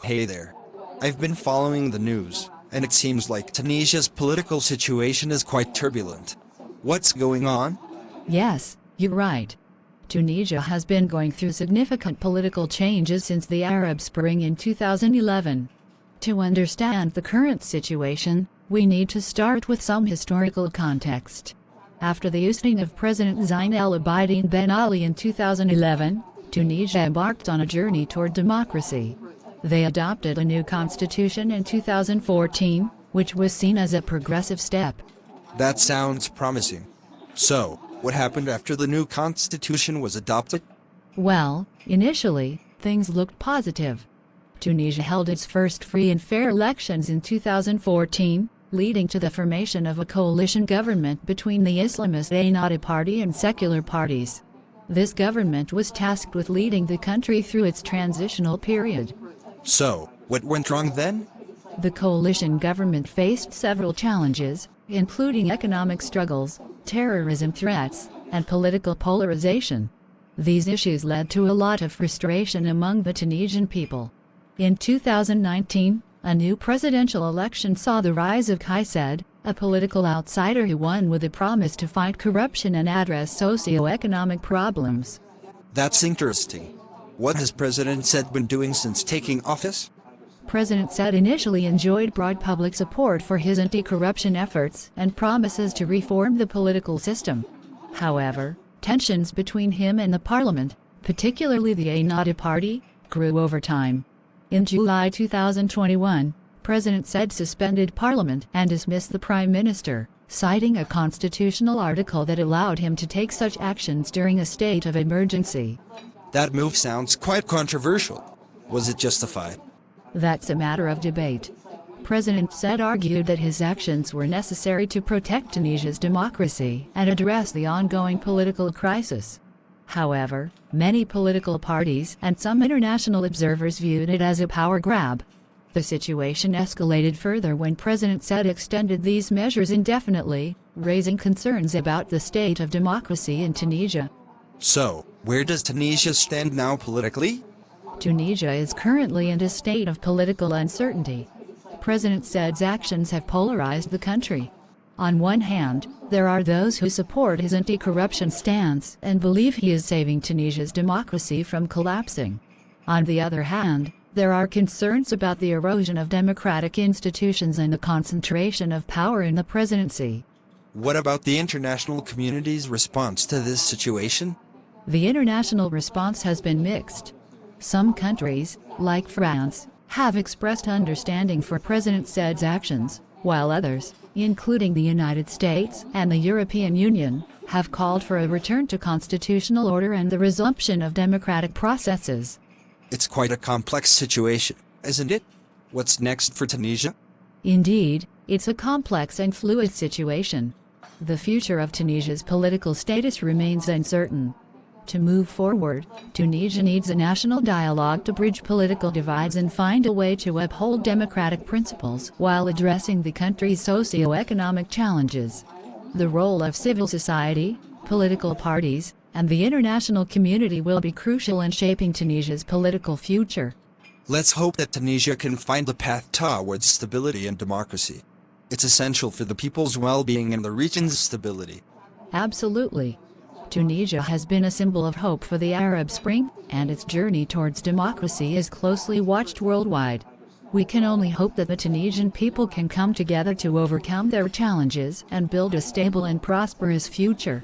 Hey there. I've been following the news, and it seems like Tunisia's political situation is quite turbulent. What's going on? Yes, you're right. Tunisia has been going through significant political changes since the Arab Spring in 2011. To understand the current situation, we need to start with some historical context. After the ousting of President Zine El Abidine Ben Ali in 2011, Tunisia embarked on a journey toward democracy. They adopted a new constitution in 2014, which was seen as a progressive step. That sounds promising. So, what happened after the new constitution was adopted? Well, initially, things looked positive. Tunisia held its first free and fair elections in 2014, leading to the formation of a coalition government between the Islamist Ennahda Party and secular parties. This government was tasked with leading the country through its transitional period. So, what went wrong then? The coalition government faced several challenges, including economic struggles, terrorism threats, and political polarization. These issues led to a lot of frustration among the Tunisian people. In 2019, a new presidential election saw the rise of Kais Saied, a political outsider who won with a promise to fight corruption and address socio-economic problems. That's interesting. What has President Said been doing since taking office? President Said initially enjoyed broad public support for his anti-corruption efforts and promises to reform the political system. However, tensions between him and the parliament, particularly the Ennahda Party, grew over time. In July 2021, President Said suspended parliament and dismissed the prime minister, citing a constitutional article that allowed him to take such actions during a state of emergency. That move sounds quite controversial. Was it justified? That's a matter of debate. President Said argued that his actions were necessary to protect Tunisia's democracy and address the ongoing political crisis. However, many political parties and some international observers viewed it as a power grab. The situation escalated further when President Said extended these measures indefinitely, raising concerns about the state of democracy in Tunisia. So, where does Tunisia stand now politically? Tunisia is currently in a state of political uncertainty. President Said's actions have polarized the country. On one hand, there are those who support his anti-corruption stance and believe he is saving Tunisia's democracy from collapsing. On the other hand, there are concerns about the erosion of democratic institutions and the concentration of power in the presidency. What about the international community's response to this situation? The international response has been mixed. Some countries, like France, have expressed understanding for President Said's actions, while others, including the United States and the European Union, have called for a return to constitutional order and the resumption of democratic processes. It's quite a complex situation, isn't it? What's next for Tunisia? Indeed, it's a complex and fluid situation. The future of Tunisia's political status remains uncertain. To move forward, Tunisia needs a national dialogue to bridge political divides and find a way to uphold democratic principles while addressing the country's socio-economic challenges. The role of civil society, political parties, and the international community will be crucial in shaping Tunisia's political future. Let's hope that Tunisia can find a path towards stability and democracy. It's essential for the people's well-being and the region's stability. Absolutely. Tunisia has been a symbol of hope for the Arab Spring, and its journey towards democracy is closely watched worldwide. We can only hope that the Tunisian people can come together to overcome their challenges and build a stable and prosperous future.